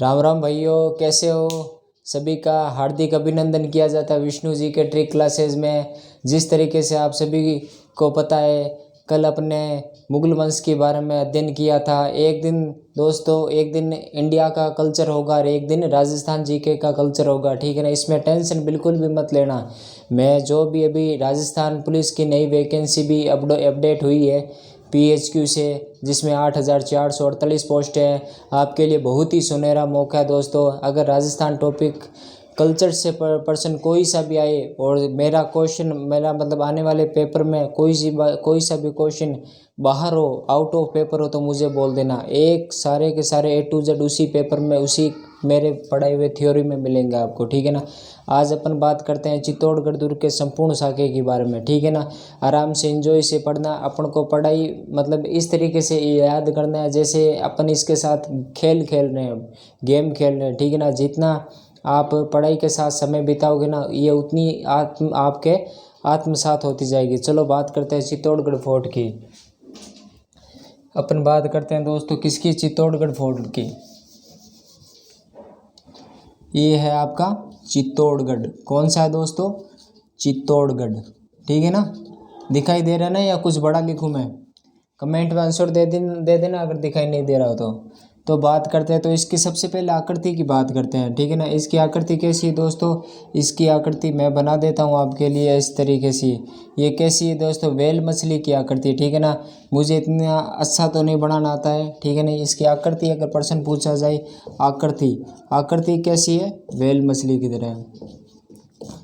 राम राम भाइयों, कैसे हो? सभी का हार्दिक अभिनंदन किया जाता है विष्णु जी के ट्रिक क्लासेस में। जिस तरीके से आप सभी को पता है, कल अपने मुगल वंश के बारे में अध्ययन किया था। एक दिन दोस्तों, एक दिन इंडिया का कल्चर होगा और एक दिन राजस्थान जीके का कल्चर होगा, ठीक है ना। इसमें टेंशन बिल्कुल भी मत लेना। मैं जो भी अभी राजस्थान पुलिस की नई वैकेंसी भी अपडेट हुई है PHQ से, जिसमें 8,448 पोस्ट है। आपके लिए बहुत ही सुनहरा मौका है दोस्तों। अगर राजस्थान टॉपिक कल्चर से पर्सन कोई सा भी आए और मेरा मतलब आने वाले पेपर में कोई कोई सा भी क्वेश्चन बाहर हो, आउट ऑफ पेपर हो, तो मुझे बोल देना। एक सारे के सारे A to Z उसी पेपर में, उसी मेरे पढ़ाए हुए थ्योरी में मिलेंगे आपको, ठीक है ना। आज अपन बात करते हैं चित्तौड़गढ़ दुर्ग के संपूर्ण साखे के बारे में, ठीक है ना। आराम से एंजॉय से पढ़ना। अपन को पढ़ाई मतलब इस तरीके से याद करना है जैसे अपन इसके साथ खेल रहे हैं, गेम खेल रहे हैं, ठीक है ना। जितना आप पढ़ाई के साथ समय बिताओगे ना, ये उतनी आपके आत्मसात होती जाएगी। चलो बात करते हैं चित्तौड़गढ़ फोर्ट की। अपन बात करते हैं दोस्तों किसकी? चित्तौड़गढ़ फोर्ट की। ये है आपका चित्तौड़गढ़। कौन सा है दोस्तों? चित्तौड़गढ़, ठीक है ना। दिखाई दे रहा है ना, या कुछ बड़ा लिखूं मैं? कमेंट में आंसर दे देना अगर दिखाई नहीं दे रहा हो तो बात करते हैं। तो इसकी सबसे पहले आकृति की बात करते हैं, ठीक है ना। इसकी आकृति कैसी है दोस्तों? इसकी आकृति मैं बना देता हूँ आपके लिए इस तरीके से। ये कैसी है दोस्तों? व्हेल मछली की आकृति, ठीक है ना। मुझे इतना अच्छा तो नहीं बनाना आता है, ठीक है ना। इसकी आकृति अगर प्रश्न पूछा जाए, आकृति कैसी है? व्हेल मछली की तरह,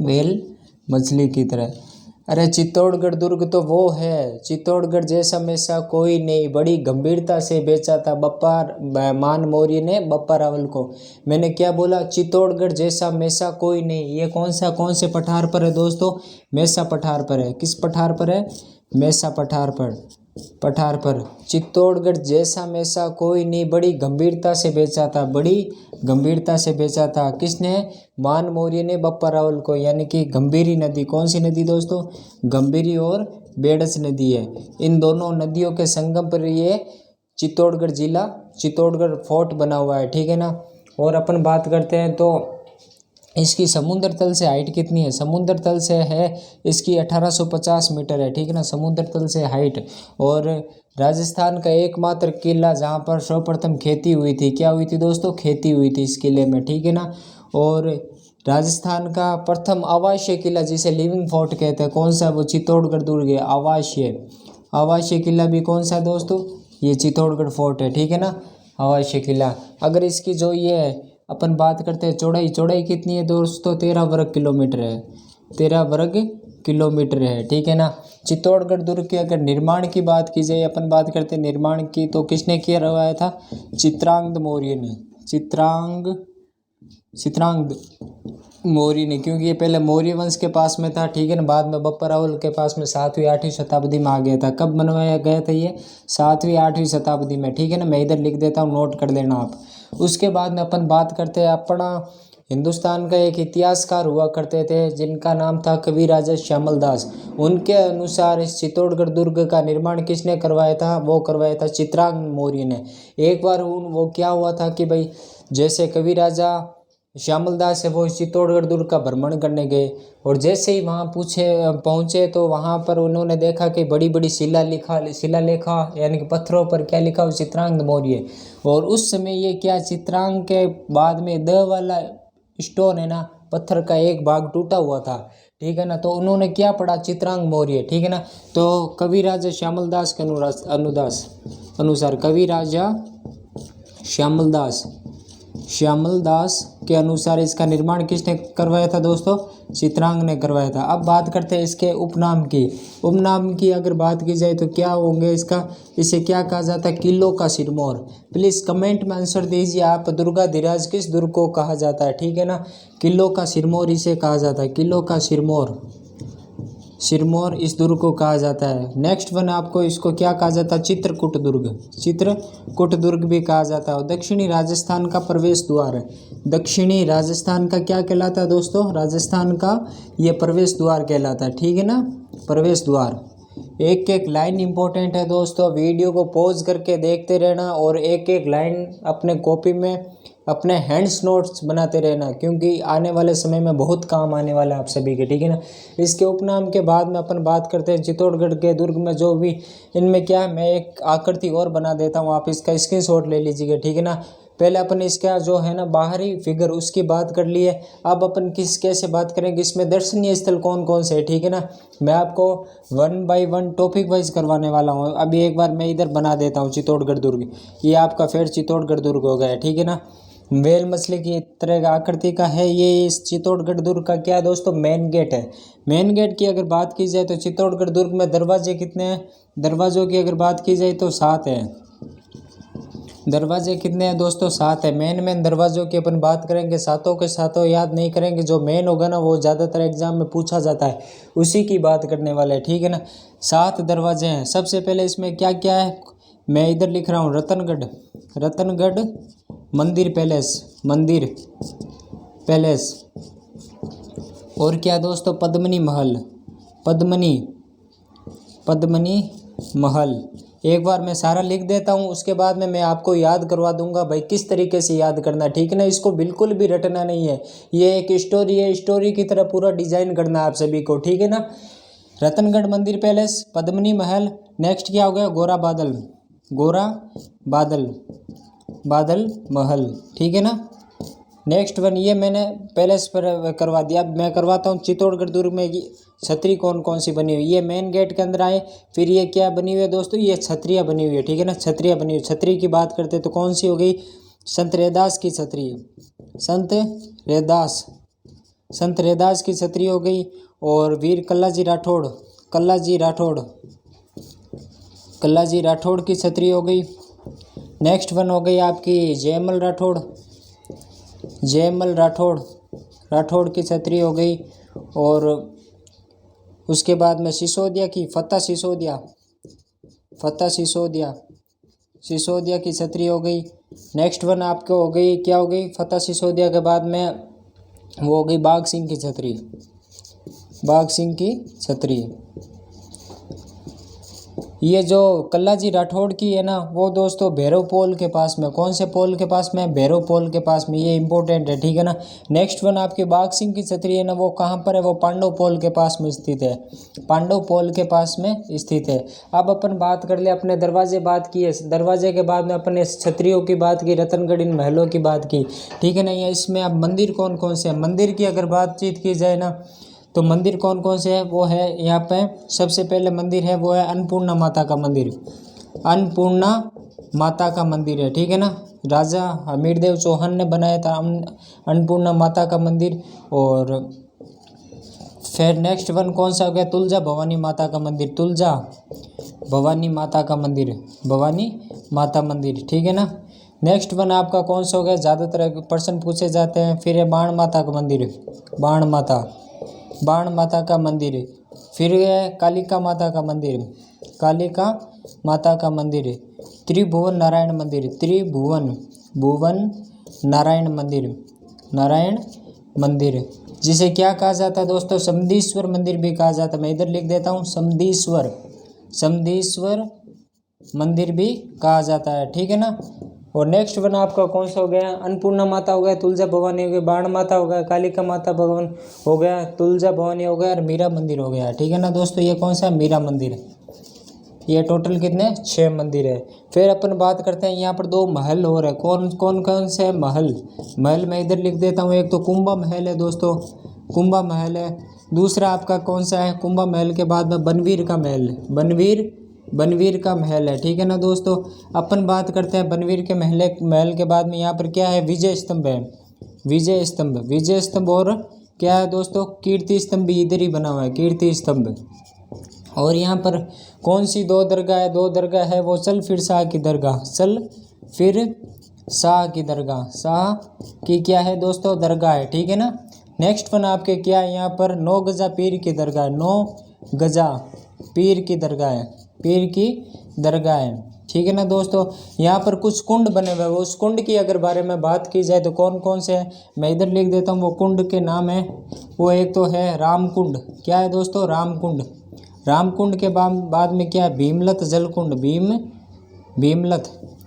व्हेल मछली की तरह। अरे चित्तौड़गढ़ दुर्ग तो वो है, चित्तौड़गढ़ जैसा मेसा कोई नहीं, बड़ी गंभीरता से बेचा था बप्पा मान मौर्य ने बप्पा रावल को। मैंने क्या बोला? चित्तौड़गढ़ जैसा मेसा कोई नहीं। ये कौन से पठार पर है दोस्तों? मेसा पठार पर है। किस पठार पर है? मेसा पठार पर। चित्तौड़गढ़ जैसा मेसा कोई नहीं, बड़ी गंभीरता से बेचा था, बड़ी गंभीरता से बेचा था। किसने? मान मौर्य ने बप्पा रावल को। यानी कि गंभीरी नदी, कौन सी नदी दोस्तों? गंभीरी और बेडस नदी है। इन दोनों नदियों के संगम पर ये चित्तौड़गढ़ जिला, चित्तौड़गढ़ फोर्ट बना हुआ है, ठीक है ना। और अपन बात करते हैं तो इसकी समुद्र तल से हाइट कितनी है? समुद्र तल से है इसकी 1850 मीटर है, ठीक है ना, समुद्र तल से हाइट। और राजस्थान का एकमात्र किला जहाँ पर सर्वप्रथम खेती हुई थी, क्या हुई थी दोस्तों? खेती हुई थी इस किले में, ठीक है ना। और राजस्थान का प्रथम आवासीय किला जिसे लिविंग फोर्ट कहते हैं, कौन सा? वो चित्तौड़गढ़ दुर्ग है। आवासीय किला भी कौन सा है दोस्तों? ये चित्तौड़गढ़ फोर्ट है, ठीक है ना, आवासीय किला। अगर इसकी जो ये अपन बात करते हैं चौड़ाई कितनी है दोस्तों? 13 वर्ग किलोमीटर है, 13 वर्ग किलोमीटर है, ठीक है ना। चित्तौड़गढ़ दुर्ग के अगर निर्माण की बात की जाए, अपन बात करते हैं निर्माण की, तो किसने किया रवाया था? चित्रांगद मौर्य ने। चित्रांगद मौर्य ने, क्योंकि ये पहले मौर्य वंश के पास में था, ठीक है ना। बाद में बप्पा रावल के पास में 7वीं 8वीं शताब्दी में आ गया था। कब बनवाया गया था ये? 7वीं 8वीं शताब्दी में, ठीक है ना। मैं इधर लिख देता हूँ, नोट कर लेना आप। उसके बाद में अपन बात करते हैं, अपना हिंदुस्तान का एक इतिहासकार हुआ करते थे जिनका नाम था कवि राजा श्यामल दास। उनके अनुसार इस चित्तौड़गढ़ दुर्ग का निर्माण किसने करवाया था? वो करवाया था चित्रांगद मौर्य ने। एक बार वो क्या हुआ था कि भाई, जैसे कवि राजा श्यामल दास है वो चित्तौड़गढ़ दुर्ग का भ्रमण करने गए, और जैसे ही वहाँ पहुँचे तो वहाँ पर उन्होंने देखा कि बड़ी बड़ी शिलालेखा यानी कि पत्थरों पर क्या लिखा हो? चित्रांगद मौर्य। और उस समय ये क्या, चित्रांग के बाद में द वाला स्टोन है ना, पत्थर का एक भाग टूटा हुआ था, ठीक है ना। तो उन्होंने क्या पढ़ा? चित्रांगद मौर्य, ठीक है ना। तो कवि राजा श्यामल दास के अनुसार कवि राजा श्यामल दास के अनुसार इसका निर्माण किसने करवाया था दोस्तों? चित्रांग ने करवाया था। अब बात करते हैं इसके उपनाम की अगर बात की जाए तो क्या होंगे इसे क्या कहा जाता है? किलो का सिरमौर। प्लीज़ कमेंट में आंसर दीजिए आप, दुर्गाधिराज किस दुर्ग को कहा जाता है, ठीक है ना। किलो का सिरमौर इसे कहा जाता है, किलो का सिरमौर इस दुर्ग को कहा जाता है। नेक्स्ट वन आपको इसको क्या कहा जाता है? चित्रकूट दुर्ग भी कहा जाता है। दक्षिणी राजस्थान का प्रवेश द्वार है। दक्षिणी राजस्थान का क्या कहलाता है दोस्तों? राजस्थान का ये प्रवेश द्वार कहलाता है, ठीक है ना, प्रवेश द्वार। एक एक लाइन इंपॉर्टेंट है दोस्तों, वीडियो को पॉज करके देखते रहना और एक एक लाइन अपने कॉपी में अपने हैंड्स नोट्स बनाते रहना, क्योंकि आने वाले समय में बहुत काम आने वाला है आप सभी के, ठीक है ना। इसके उपनाम के बाद में अपन बात करते हैं चित्तौड़गढ़ के दुर्ग में जो भी इनमें क्या है, मैं एक आकृति और बना देता हूँ, आप इसका स्क्रीनशॉट ले लीजिएगा, ठीक है ना। पहले अपन इसका जो है ना बाहरी फिगर उसकी बात कर लिए, अब अपन कैसे बात करेंगे इसमें दर्शनीय स्थल कौन कौन से है, ठीक है ना। मैं आपको 1 बाय 1 टॉपिक वाइज करवाने वाला हूँ। अभी एक बार मैं इधर बना देता हूँ चित्तौड़गढ़ दुर्ग, ये आपका फिर चित्तौड़गढ़ दुर्ग हो गया, ठीक है ना। व्हेल मछली की तरह का आकृति का है ये। इस चित्तौड़गढ़ दुर्ग का क्या दोस्तों मेन गेट है। मेन गेट की अगर बात की जाए तो चित्तौड़गढ़ दुर्ग में दरवाजे कितने हैं, दरवाज़ों की अगर बात की जाए तो 7 है। दरवाजे कितने हैं दोस्तों, 7 है। मेन दरवाज़ों की अपन बात करेंगे, सातों के सातों याद नहीं करेंगे, जो मेन होगा ना वो ज़्यादातर एग्जाम में पूछा जाता है, उसी की बात करने वाले हैं, ठीक है ना। 7 दरवाजे हैं। सबसे पहले इसमें क्या क्या है, मैं इधर लिख रहा हूँ रतनगढ़ मंदिर पैलेस। और क्या दोस्तों, पद्मनी महल। एक बार मैं सारा लिख देता हूँ, उसके बाद में मैं आपको याद करवा दूंगा भाई किस तरीके से याद करना है, ठीक है ना। इसको बिल्कुल भी रटना नहीं है, ये एक स्टोरी है, स्टोरी की तरह पूरा डिजाइन करना है आप सभी को, ठीक है ना। रतनगढ़ मंदिर पैलेस, पद्मनी महल, नेक्स्ट क्या हो गया, गोरा बादल महल, ठीक है ना। नेक्स्ट वन, ये मैंने पैलेस पर करवा दिया। अब मैं करवाता हूँ चित्तौड़गढ़ दुर्ग में छतरी कौन कौन सी बनी हुई। ये मेन गेट के अंदर आए, फिर ये क्या बनी हुई है दोस्तों, ये छतरियाँ बनी हुई है, ठीक है ना। छतरियाँ बनी हुई, छतरी की बात करते तो कौन सी हो गई, संत रैदास की छतरी, संत रैदास की छतरी हो गई। और वीर कल्लाजी राठौड़ की छतरी हो गई। नेक्स्ट वन हो गई आपकी जयमल राठौड़ की छतरी हो गई। और उसके बाद में सिसोदिया की फतेह सिसोदिया की छतरी हो गई। नेक्स्ट वन आपको हो गई, क्या हो गई, फतेह सिसोदिया के बाद में वो हो गई बाघ सिंह की छतरी। ये जो कल्लाजी राठौड़ की है ना, वो दोस्तों भैरव पोल के पास में, कौन से पोल के पास में, भैरव पोल के पास में, ये इंपॉर्टेंट है, ठीक है ना। नेक्स्ट वन आपके बाघ सिंह की छतरी है ना, वो कहाँ पर है, वो पांडव पोल के पास में स्थित है, अब अपन बात कर ले अपने दरवाजे बात की है, दरवाजे के बाद में अपने छतरियों की बात की, रतनगढ़ इन महलों की बात की, ठीक है ना। ये इसमें अब मंदिर कौन कौन से हैं, मंदिर की अगर बातचीत की जाए ना तो मंदिर कौन कौन से है, वो है यहाँ पे सबसे पहले मंदिर है वो है अन्नपूर्णा माता का मंदिर है, ठीक है ना। राजा हमीरदेव चौहान ने बनाया था अन्नपूर्णा माता का मंदिर। और फिर नेक्स्ट वन कौन सा हो गया, तुलजा भवानी माता माता मंदिर, ठीक है ना। नेक्स्ट वन आपका कौन सा हो गया, ज़्यादातर प्रश्न पूछे जाते हैं, फिर है बाण माता का मंदिर, फिर है कालिका माता का मंदिर, त्रिभुवन नारायण मंदिर, जिसे क्या कहा जाता है दोस्तों, समदीश्वर मंदिर भी कहा जाता है। मैं इधर लिख देता हूँ, समदीश्वर मंदिर भी कहा जाता है, ठीक है ना। और नेक्स्ट वन आपका कौन सा हो गया, अन्नपूर्णा माता हो गया, तुलजा भवानी हो गया, बाण माता हो गया, कालिका माता भगवान हो गया, तुलजा भवानी हो गया और मीरा मंदिर हो गया, ठीक है ना दोस्तों। ये कौन सा, मीरा मंदिर है। ये टोटल कितने, 6 मंदिर है। फिर अपन बात करते हैं यहाँ पर 2 महल और है, कौन से महल मैं इधर लिख देता हूँ। एक तो कुंभा महल है दोस्तों, दूसरा आपका कौन सा है, कुंभा महल के बाद में बनवीर का महल है, ठीक है ना दोस्तों। अपन बात करते हैं बनवीर के महल के बाद में यहाँ पर क्या है, विजय स्तंभ और क्या है दोस्तों, कीर्ति स्तंभ भी इधर ही बना हुआ है, कीर्ति स्तंभ। और यहाँ पर कौन सी 2 दरगाह है, 2 दरगाह है, वो चल फिर शाह की क्या है दोस्तों, दरगाह है, ठीक है ना। नेक्स्ट वन आपके क्या है, यहाँ पर 9 गजा पीर की दरगाह है, ठीक है ना दोस्तों। यहाँ पर कुछ कुंड बने हुए हैं, उस कुंड की अगर बारे में बात की जाए तो कौन कौन से हैं, मैं इधर लिख देता हूँ। वो कुंड के नाम है, वो एक तो है रामकुंड, क्या है दोस्तों, रामकुंड के बाद में क्या है, भीमलत जलकुंड,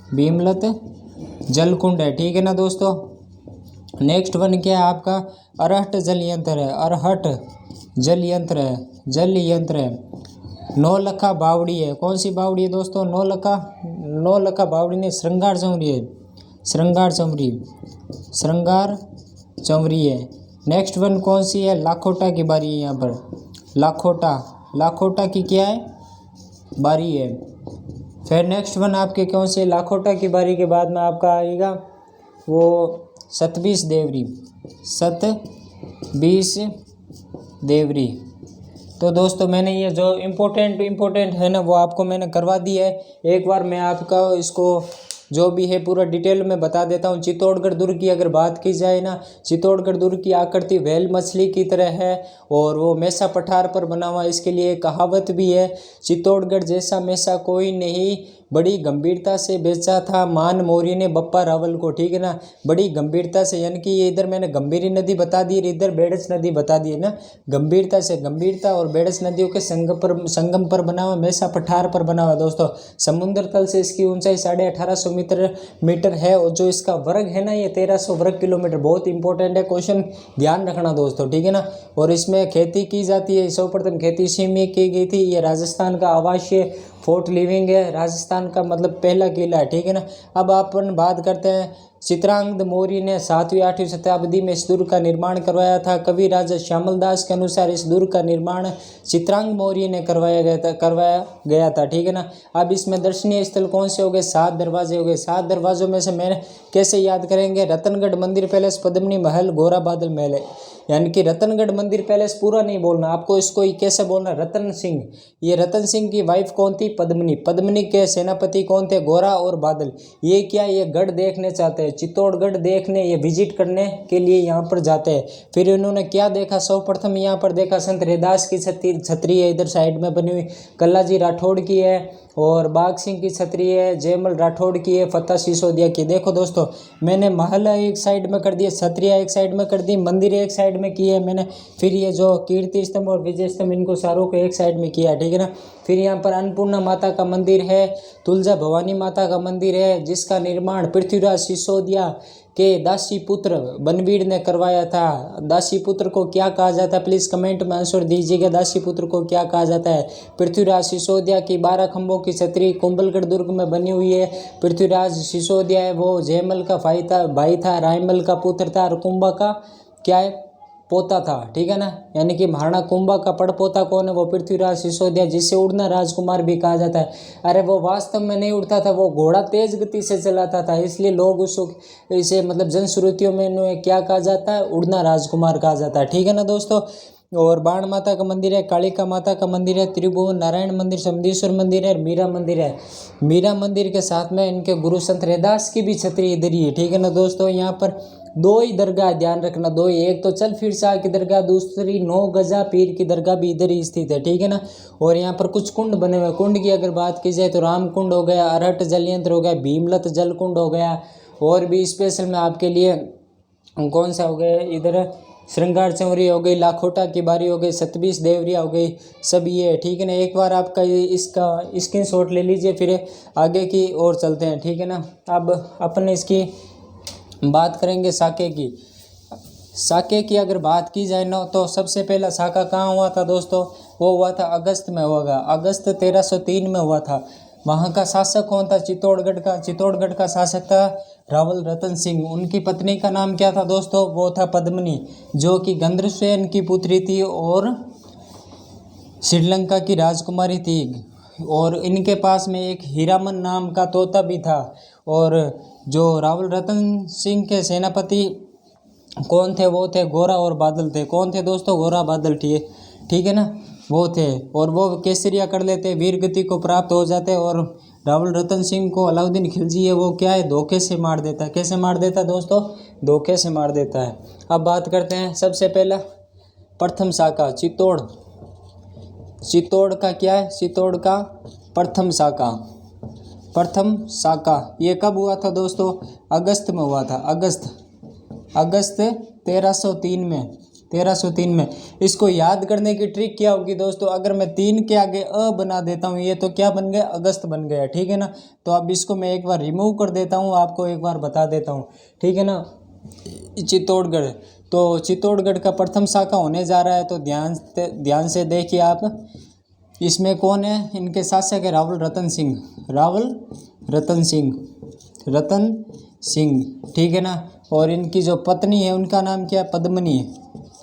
भीमलत जलकुंड है, ठीक है ना दोस्तों। नेक्स्ट वन क्या है आपका, अरहट जल यंत्र है, अरहट जल यंत्र है, जल यंत्र है। नौलखा बावड़ी है, कौन सी बावड़ी है दोस्तों, नौलखा बावड़ी ने श्रृंगार चंवरी है, श्रृंगार चंवरी, श्रृंगार चंवरी है। नेक्स्ट वन कौन सी है, लाखोटा की बारी है यहाँ पर, लाखोटा, लाखोटा की क्या है, बारी है। फिर नेक्स्ट वन आपके कौन से, लाखोटा की बारी के बाद में आपका आएगा वो सतबीस देवरी, सतबीस देवरी। तो दोस्तों मैंने ये जो इम्पोर्टेंट है ना वो आपको मैंने करवा दी है। एक बार मैं आपका इसको जो भी है पूरा डिटेल में बता देता हूँ। चित्तौड़गढ़ दुर्ग की अगर बात की जाए ना, चित्तौड़गढ़ दुर्ग की आकृति व्हेल मछली की तरह है और वो मैसा पठार पर बना हुआ। इसके लिए एक कहावत भी है, चित्तौड़गढ़ जैसा मैसा कोई नहीं, बड़ी गंभीरता से बेचा था मान मौर्य ने बप्पा रावल को, ठीक है ना, बड़ी गंभीरता से, यानी कि ये इधर मैंने गंभीरी नदी बता दी, इधर बेड़च नदी बता दी है ना। गंभीरता से, गंभीरता और बेड़च नदियों के संगम पर बना हुआ, मैसा पठार पर बना हुआ दोस्तों। समुद्र तल से इसकी ऊंचाई 1850 मीटर है और जो इसका वर्ग है ना ये 1300 वर्ग किलोमीटर। बहुत इंपॉर्टेंट है क्वेश्चन, ध्यान रखना दोस्तों, ठीक है ना। और इसमें खेती की जाती है, सर्वप्रथम खेती इसी में की गई थी। ये राजस्थान का आवासीय फोर्ट लिविंग है, राजस्थान का मतलब पहला किला है, ठीक है ना। अब अपन बात करते हैं, चित्रांगद मौर्य ने 7वीं 8वीं शताब्दी में इस दुर्ग का निर्माण करवाया था। कवि राजा श्यामल दास के अनुसार इस दुर्ग का निर्माण चित्रांगद मौर्य ने करवाया गया था, ठीक है ना। अब इसमें दर्शनीय स्थल कौन से हो गए, 7 दरवाजे हो गए। 7 दरवाजों में से मैंने कैसे याद करेंगे, रतनगढ़ मंदिर पैलेस, पद्मनी महल, गोरा बादल महल है। यानी कि रतनगढ़ मंदिर पैलेस पूरा नहीं बोलना आपको, इसको कैसे बोलना, रतन सिंह। ये रतन सिंह की वाइफ कौन थी, पद्मनी। पद्मनी के सेनापति कौन थे, गोरा और बादल। ये क्या, ये गढ़ देखने चाहते हैं, चित्तौड़गढ़ देखने, ये विजिट करने के लिए यहाँ पर जाते हैं। फिर इन्होंने क्या देखा, सर्वप्रथम यहाँ पर देखा संत रैदास की छतरी है, इधर साइड में बनी हुई, कल्लाजी राठौड़ की है और बाघ सिंह की छतरी है, जयमल राठौड़ की है, फतेह सिसोदिया की। देखो दोस्तों मैंने महल एक साइड में कर दिया, छतरिया एक साइड में कर दी, मंदिर एक साइड में की है मैंने, फिर ये जो कीर्ति स्तंभ और विजय स्तंभ इनको सारों को एक साइड में किया, ठीक है ना। फिर यहाँ पर अन्नपूर्णा माता का मंदिर है, तुलजा भवानी माता का मंदिर है, जिसका निर्माण पृथ्वीराज सिसोदिया के दासी पुत्र बनवीर ने करवाया था। दासी पुत्र को क्या कहा जाता है, प्लीज़ कमेंट में आंसर दीजिएगा, दासी पुत्र को क्या कहा जाता है। पृथ्वीराज सिसोदिया की 12 खंभों की छतरी कुंभलगढ़ दुर्ग में बनी हुई है। पृथ्वीराज सिसोदिया है वो जयमल का भाई था, रायमल का पुत्र था और कुंभा का क्या है, पोता था, ठीक है ना। यानी कि महाराणा कुंभा का पड़पोता कौन है, वो पृथ्वीराज सिसोदिया, जिसे उड़ना राजकुमार भी कहा जाता है। अरे वो वास्तव में नहीं उड़ता था, वो घोड़ा तेज गति से चलाता था, इसलिए लोग इसे मतलब जनश्रुतियों में इन्हें क्या कहा जाता है, उड़ना राजकुमार कहा जाता है, ठीक है ना दोस्तों। और बाण माता का मंदिर है, कालिका माता का मंदिर है, त्रिभुवन नारायण मंदिर, समदेश्वर मंदिर है, मीरा मंदिर है। मीरा मंदिर के साथ में इनके गुरु संत रैदास की भी छतरी इधर ही है, ठीक है ना दोस्तों। यहाँ पर 2 ही दरगाह, ध्यान रखना 2 ही, एक तो चल फिर शाह की दरगाह, दूसरी 9 गजा पीर की दरगाह भी इधर ही स्थित है, ठीक है ना। और यहाँ पर कुछ कुंड बने हुए, कुंड की अगर बात की जाए तो राम कुंड हो गया, अरहट जलयंत्र हो गया, भीमलत जल कुंड हो गया, और भी स्पेशल में आपके लिए कौन सा हो गया, इधर श्रृंगार चंवरी हो गई, लाखोटा की बारी हो गई, सतबीस देवरिया हो गई, सब ये, ठीक है ना। एक बार आपका इसका स्क्रीनशॉट ले लीजिए, फिर आगे की ओर चलते हैं, ठीक है ना। अब अपन इसकी बात करेंगे साके की। साके की अगर बात की जाए ना तो सबसे पहला साका कहाँ हुआ था दोस्तों, वो हुआ था अगस्त में हुआ, अगस्त 1303 में हुआ था। वहाँ का शासक कौन था, चित्तौड़गढ़ का शासक था रावल रतन सिंह। उनकी पत्नी का नाम क्या था दोस्तों, वो था पद्मनी, जो कि गंधर्वसेन की पुत्री थी और श्रीलंका की राजकुमारी थी। और इनके पास में एक हीरामन नाम का तोता भी था। और जो रावल रतन सिंह के सेनापति कौन थे, वो थे गोरा और बादल थे। कौन थे दोस्तों, गोरा बादल थे, ठीक है ना, वो थे। और वो केसरिया कर लेते, वीर गति को प्राप्त हो जाते। और रावल रतन सिंह को अलाउद्दीन खिलजी है वो क्या है, धोखे से मार देता है। कैसे मार देता है दोस्तों, धोखे से मार देता है। अब बात करते हैं सबसे पहला प्रथम शाखा, चित्तौड़ का क्या है, चित्तौड़ का प्रथम शाखा ये कब हुआ था दोस्तों, अगस्त में हुआ था, अगस्त 1303 में, 1303 में। इसको याद करने की ट्रिक क्या होगी दोस्तों, अगर मैं 3 के आगे अ बना देता हूँ, ये तो क्या बन गया, अगस्त बन गया, ठीक है ना। तो अब इसको मैं एक बार रिमूव कर देता हूँ, आपको एक बार बता देता हूँ, ठीक है ना। चित्तौड़गढ़, तो चित्तौड़गढ़ का प्रथम शाखा होने जा रहा है, तो ध्यान से देखिए आप। इसमें कौन है, इनके शासक है रावल रतन सिंह, रावल रतन सिंह, रतन सिंह, ठीक है ना। और इनकी जो पत्नी है उनका नाम क्या है, पद्मनी,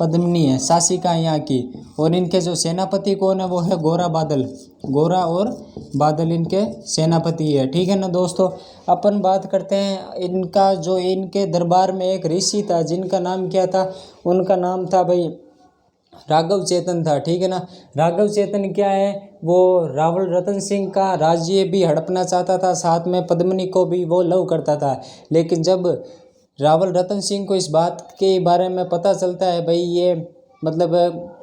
पद्मनी है शासिका यहाँ की। और इनके जो सेनापति कौन है, वो है गोरा बादल, गोरा और बादल इनके सेनापति है, ठीक है ना दोस्तों। अपन बात करते हैं इनका, जो इनके दरबार में एक ऋषि था जिनका नाम क्या था, उनका नाम था भाई राघव चेतन था, ठीक है ना। राघव चेतन क्या है, वो रावल रतन सिंह का राज्य भी हड़पना चाहता था, साथ में पद्मनी को भी वो लव करता था। लेकिन जब रावल रतन सिंह को इस बात के बारे में पता चलता है भाई ये मतलब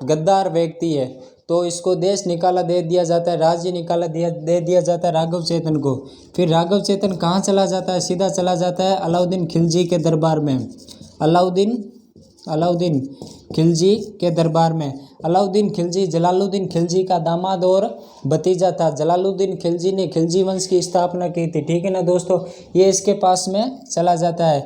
गद्दार व्यक्ति है, तो इसको देश निकाला दे दिया जाता है, राज्य निकाला दे दिया जाता है राघव चेतन को। फिर राघव चेतन कहाँ चला जाता है, सीधा चला जाता है अलाउद्दीन खिलजी के दरबार में, अलाउद्दीन खिलजी के दरबार में। अलाउद्दीन खिलजी जलालुद्दीन खिलजी का दामाद और भतीजा था। जलालुद्दीन खिलजी ने खिलजी वंश की स्थापना की थी, ठीक है ना दोस्तों। ये इसके पास में चला जाता है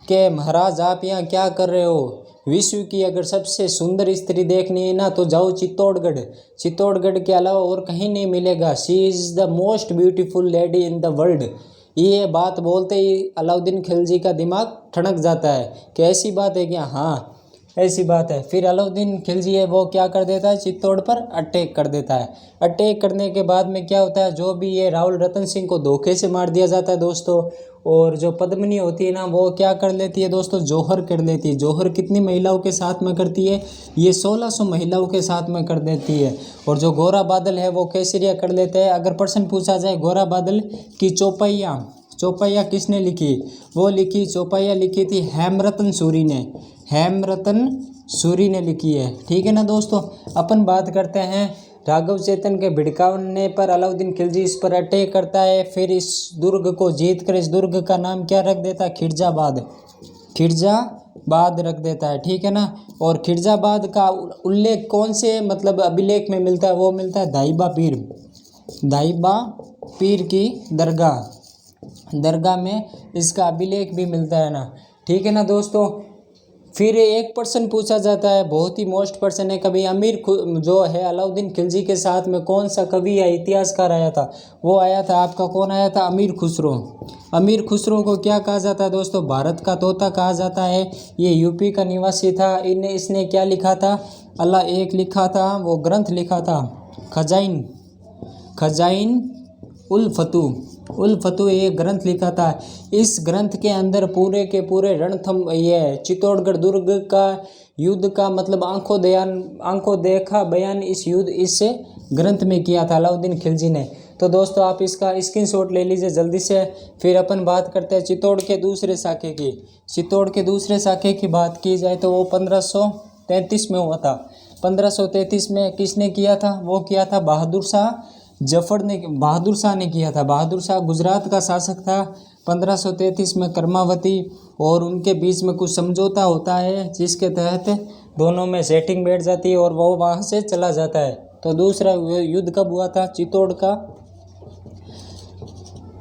कि महाराज आप यहाँ क्या कर रहे हो, विश्व की अगर सबसे सुंदर स्त्री देखनी है ना तो जाओ चित्तौड़गढ़, चित्तौड़गढ़ के अलावा और कहीं नहीं मिलेगा, she is the most beautiful lady in the world. ये बात बोलते ही अलाउद्दीन खिलजी का दिमाग ठनक जाता है कि ऐसी बात है क्या, हाँ ऐसी बात है। फिर अलाउद्दीन खिलजी है वो क्या कर देता है, चित्तौड़ पर अटैक कर देता है। अटैक करने के बाद में क्या होता है, जो भी ये रावल रतन सिंह को धोखे से मार दिया जाता है दोस्तों। और जो पद्मनी होती है ना वो क्या कर लेती है दोस्तों, जौहर कर लेती है। जौहर कितनी महिलाओं के साथ में करती है, ये 1600 महिलाओं के साथ में कर देती है। और जो गोरा बादल है वो केसरिया कर लेते हैं। अगर प्रश्न पूछा जाए गोरा बादल की चौपाइयाँ किसने लिखी, वो लिखी चौपाइयाँ लिखी थी हेमरतन सूरी ने, हेमरतन सूरी ने लिखी है, ठीक है ना दोस्तों। अपन बात करते हैं राघव चेतन के भिड़काने पर अलाउद्दीन खिलजी इस पर अटैक करता है। फिर इस दुर्ग को जीत कर इस दुर्ग का नाम क्या रख देता है, खिरजाबाद, खिरजाबाद रख देता है, ठीक है ना। और खिरजाबाद का उल्लेख कौन से मतलब अभिलेख में मिलता है, वो मिलता है दाइबा पीर की दरगाह में इसका अभिलेख भी मिलता है ना, ठीक है ना दोस्तों। फिर एक प्रश्न पूछा जाता है, बहुत ही मोस्ट प्रश्न है, कभी जो है अलाउद्दीन खिलजी के साथ में कौन सा कवि या इतिहासकार आया था, वो आया था आपका कौन आया था, अमीर खुसरो। अमीर खुसरो को क्या कहा जाता है दोस्तों, भारत का तोता कहा जाता है। ये यूपी का निवासी था। इसने क्या लिखा था, एक लिखा था, वो ग्रंथ लिखा था खजाइन उल फतू ये ग्रंथ लिखा था। इस ग्रंथ के अंदर पूरे के पूरे रणथंभ ये चित्तौड़गढ़ दुर्ग का युद्ध का मतलब आंखों देखा बयान इस ग्रंथ में किया था अलाउद्दीन खिलजी ने। तो दोस्तों आप इसका स्क्रीनशॉट ले लीजिए जल्दी से। फिर अपन बात करते हैं चित्तौड़ के दूसरे शाखे की। चित्तौड़ के दूसरे शाखे की बात की जाए तो वो 1533 में हुआ था। 1533 में किसने किया था, वो किया था बहादुर शाह ने किया था। बहादुर शाह गुजरात का शासक था। 1533 में कर्मावती और उनके बीच में कुछ समझौता होता है जिसके तहत दोनों में सेटिंग बैठ जाती है और वो वहाँ से चला जाता है। तो दूसरा युद्ध कब हुआ था,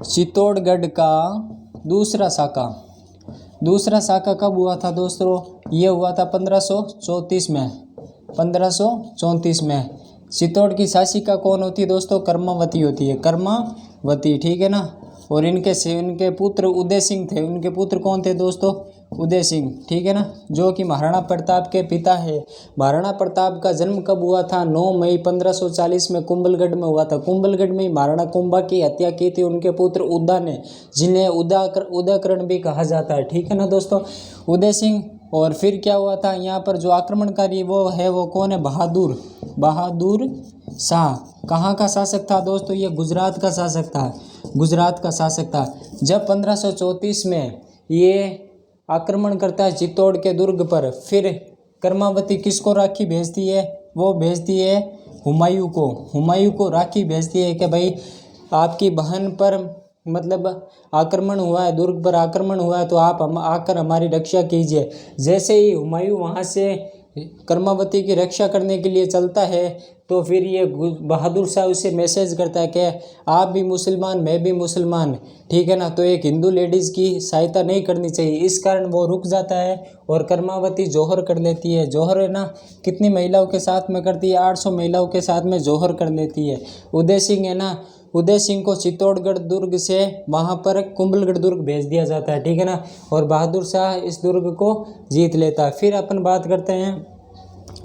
चित्तौड़गढ़ का दूसरा शाखा कब हुआ था दोस्तों, ये हुआ था 1534 में। चित्तौड़ की शासिका कौन होती है दोस्तों, कर्मावती होती है, कर्मावती, ठीक है ना। और इनके पुत्र उदय सिंह थे। उनके पुत्र कौन थे दोस्तों, उदय सिंह, ठीक है ना, जो कि महाराणा प्रताप के पिता है। महाराणा प्रताप का जन्म कब हुआ था, 9 मई 1540 में कुंभलगढ़ में हुआ था। कुंभलगढ़ में महाराणा कुंभा की हत्या की थी उनके पुत्र उदा ने, जिन्हें उदाकरण भी कहा जाता है, ठीक है ना दोस्तों, उदय सिंह। और फिर क्या हुआ था यहाँ पर जो आक्रमणकारी वो कौन है, बहादुर शाह। कहाँ का शासक था दोस्तों, ये गुजरात का शासक था। जब 1534 में ये आक्रमण करता है चित्तौड़ के दुर्ग पर, फिर कर्मावती किसको राखी भेजती है, वो भेजती है हुमायूं को राखी भेजती है कि भाई आपकी बहन पर मतलब आक्रमण हुआ है, दुर्ग पर आक्रमण हुआ है, तो आप आकर हमारी रक्षा कीजिए। जैसे ही हुमायूं वहाँ से कर्मावती की रक्षा करने के लिए चलता है तो फिर ये बहादुर शाह उसे मैसेज करता है कि आप भी मुसलमान मैं भी मुसलमान, ठीक है ना, तो एक हिंदू लेडीज़ की सहायता नहीं करनी चाहिए। इस कारण वो रुक जाता है और कर्मावती जौहर कर लेती है। जौहर है ना कितनी महिलाओं के साथ में करती है, 800 महिलाओं के साथ में जौहर कर लेती है। उदय सिंह है ना, उदय सिंह को चित्तौड़गढ़ दुर्ग से वहाँ पर कुंभलगढ़ दुर्ग भेज दिया जाता है, ठीक है ना, और बहादुर शाह इस दुर्ग को जीत लेता है। फिर अपन बात करते हैं,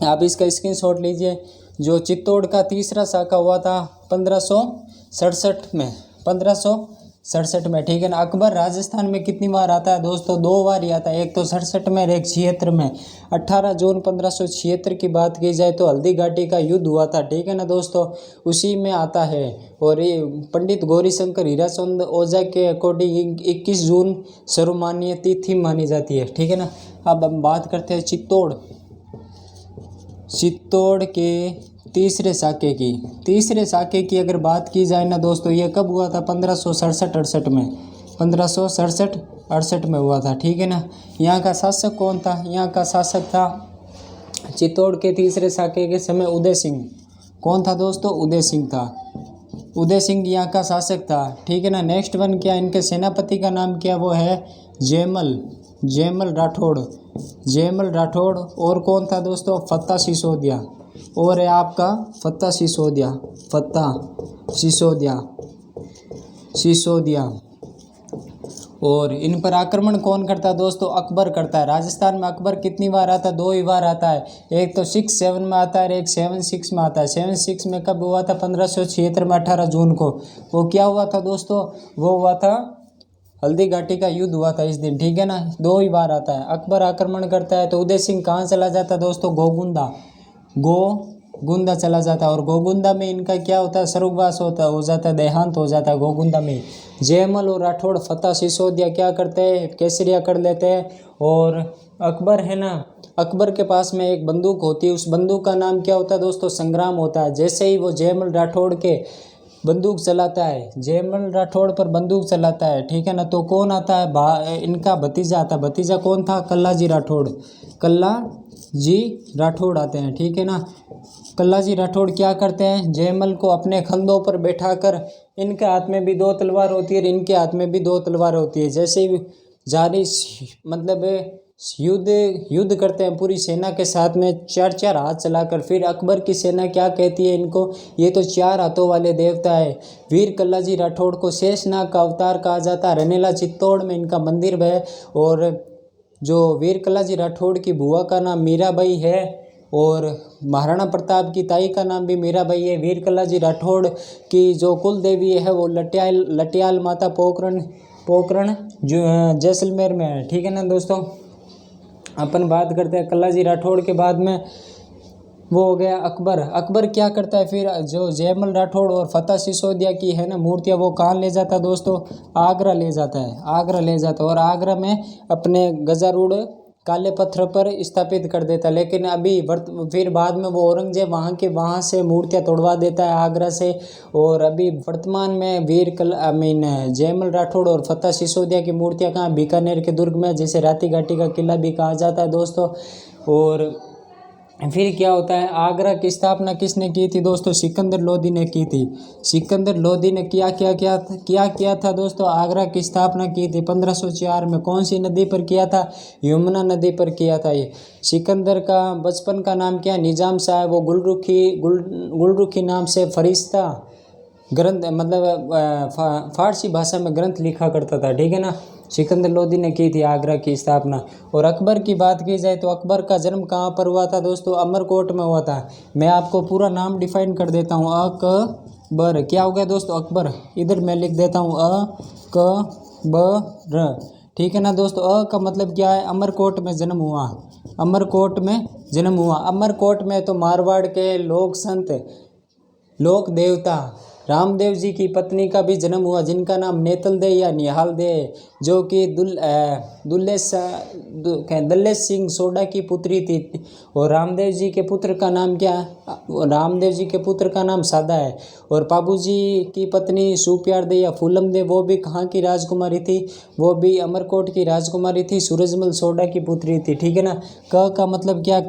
आप इसका स्क्रीनशॉट लीजिए, जो चित्तौड़ का तीसरा साका हुआ था 1567 में, 1567 में, ठीक है ना। अकबर राजस्थान में कितनी बार आता है दोस्तों? 2 बार ही आता है, एक तो 67 में और एक 76 में। 18 जून 1576 की बात की जाए तो हल्दी घाटी का युद्ध हुआ था, ठीक है ना दोस्तों, उसी में आता है। और ये पंडित गौरीशंकर हीराचंद ओझा के अकॉर्डिंग 21 जून सर्वमान्य तिथि मानी जाती है, ठीक है ना। अब हम बात करते हैं चित्तौड़ के तीसरे साके की अगर बात की जाए ना दोस्तों, ये कब हुआ था? 1567-68 में, 1567-68 में हुआ था, ठीक है ना। यहाँ का शासक कौन था? यहाँ का शासक था चित्तौड़ के तीसरे साके के समय उदय सिंह। कौन था दोस्तों? उदय सिंह था। उदय सिंह यहाँ का शासक था, ठीक है ना। नेक्स्ट वन क्या, इनके सेनापति का नाम क्या? वो है जयमल राठौड़। और कौन था दोस्तों? फत्ता सिसोदिया। और है आपका फत्ता सिसोदिया। और इन पर आक्रमण कौन करता है दोस्तों? अकबर करता है। राजस्थान में अकबर कितनी बार आता है? 2 ही बार आता है, एक तो 67 में आता है और एक 76 में आता है। 76 में कब हुआ था? 1576 में 18 जून को। वो क्या हुआ था दोस्तों? वो हुआ था हल्दी घाटी का युद्ध हुआ था इस दिन, ठीक है ना। 2 ही बार आता है। अकबर आक्रमण करता है तो उदय सिंह कहाँ चला जाता है दोस्तों? गोगुंदा चला जाता है। और गोगुंदा में इनका क्या होता है? स्वर्गवास हो जाता है, देहांत हो जाता है गोगुंदा में। जयमल और राठौड़ फत्ता सिसोदिया क्या करते हैं? केसरिया कर लेते हैं। और अकबर है ना, अकबर के पास में एक बंदूक होती है, उस बंदूक का नाम क्या होता है दोस्तों? संग्राम होता है। जैसे ही वो जयमल राठौड़ के बंदूक चलाता है, जयमल राठौड़ पर बंदूक चलाता है, ठीक है ना, तो कौन आता है? इनका भतीजा आता है। भतीजा कौन था? कल्लाजी राठौड़ आते हैं, ठीक है ना। कल्लाजी राठौड़ क्या करते हैं? जयमल को अपने कंधों पर बैठाकर, इनके हाथ में भी 2 तलवार होती है और इनके हाथ में भी 2 तलवार होती है। जैसे ही जारी मतलब युद्ध करते हैं पूरी सेना के साथ में, 4-4 हाथ चलाकर। फिर अकबर की सेना क्या कहती है इनको? ये तो 4 हाथों वाले देवता है। वीर कल्लाजी राठौड़ को शेषनाग का अवतार कहा जाता है। रनेला चित्तौड़ में इनका मंदिर है। और जो वीर कल्लाजी राठौड़ की बुआ का नाम मीराबाई है और महाराणा प्रताप की ताई का नाम भी मीराबाई है। वीर कल्लाजी राठौड़ की जो कुल देवी है वो लटियाल माता पोकरण जो जैसलमेर में है, ठीक है ना दोस्तों। अपन बात करते हैं कल्लाजी राठौड़ के बाद में, वो हो गया अकबर क्या करता है? फिर जो जयमल राठौड़ और फत्ता सिसोदिया की है ना मूर्तियाँ, वो कहाँ ले जाता है दोस्तों? आगरा ले जाता है। और आगरा में अपने गजारूढ़ काले पत्थर पर स्थापित कर देता है। लेकिन अभी फिर बाद में वो औरंगजेब वहाँ से मूर्तियाँ तोड़वा देता है आगरा से। और अभी वर्तमान में जयमल राठौड़ और फत्ता सिसोदिया की मूर्तियाँ कहाँ? बीकानेर के दुर्ग में, जिसे राती घाटी का किला भी कहा जाता है दोस्तों। और फिर क्या होता है? आगरा की स्थापना किसने की थी दोस्तों? सिकंदर लोदी ने की थी। सिकंदर लोदी ने किया था दोस्तों? आगरा की स्थापना की थी 1504 में। कौन सी नदी पर किया था? यमुना नदी पर किया था। ये सिकंदर का बचपन का नाम क्या? निजाम साहब। वो गुलरुखी नाम से फरिश्ता ग्रंथ मतलब फारसी भाषा में ग्रंथ लिखा करता था, ठीक है ना। सिकंदर लोदी ने की थी आगरा की स्थापना। और अकबर की बात की जाए तो अकबर का जन्म कहाँ पर हुआ था दोस्तों? अमरकोट में हुआ था। मैं आपको पूरा नाम डिफाइन कर देता हूँ। अकबर क्या हो गया दोस्तों? अकबर, इधर मैं लिख देता हूँ अकबर, ठीक है ना दोस्तों। का मतलब क्या है? अमरकोट में जन्म हुआ। अमरकोट में तो मारवाड़ के लोक संत लोक देवता रामदेव जी की पत्नी का भी जन्म हुआ जिनका नाम नेतल दे या निहाल दे है, जो कि दल्लेश सिंह सोडा की पुत्री थी। और रामदेव जी के पुत्र का नाम क्या है? रामदेव जी के पुत्र का नाम सादा है। और पाबू जी की पत्नी सुप्यार दे या फूलम दे, वो भी कहाँ की राजकुमारी थी? वो भी अमरकोट की राजकुमारी थी, सूरजमल सोडा की पुत्री थी। ठीक है ना। क का मतलब क्या?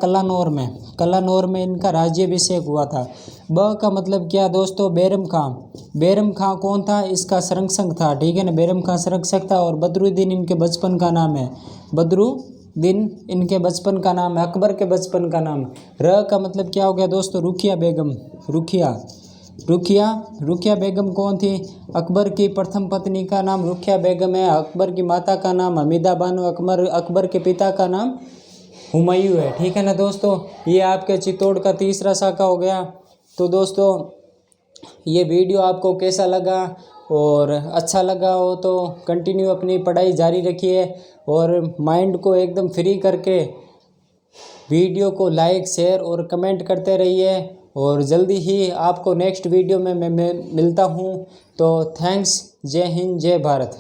कलानौर में इनका राज्याभिषेक हुआ था। ब का मतलब क्या दोस्तों? बैरम खां। बैरम खां कौन था? इसका संरक्षक था। ठीक है ना, बैरम खां संरक्षक था। और बदरुद्दीन इनके बचपन का नाम है। बदरुद्दीन इनके बचपन का नाम है। अकबर के बचपन का नाम। र का मतलब क्या हो गया दोस्तों? रुखिया बेगम। रुखिया बेगम कौन थी? अकबर की प्रथम पत्नी का नाम रुखिया बेगम है। अकबर की माता का नाम हमीदा बानो। अकबर के पिता का नाम हुमायूं है। ठीक है ना दोस्तों, ये आपके चित्तौड़ का तीसरा शाखा हो गया। तो दोस्तों ये वीडियो आपको कैसा लगा? और अच्छा लगा हो तो कंटिन्यू अपनी पढ़ाई जारी रखिए और माइंड को एकदम फ्री करके वीडियो को लाइक शेयर और कमेंट करते रहिए। और जल्दी ही आपको नेक्स्ट वीडियो में मैं मिलता हूँ। तो थैंक्स। जय हिंद, जय भारत।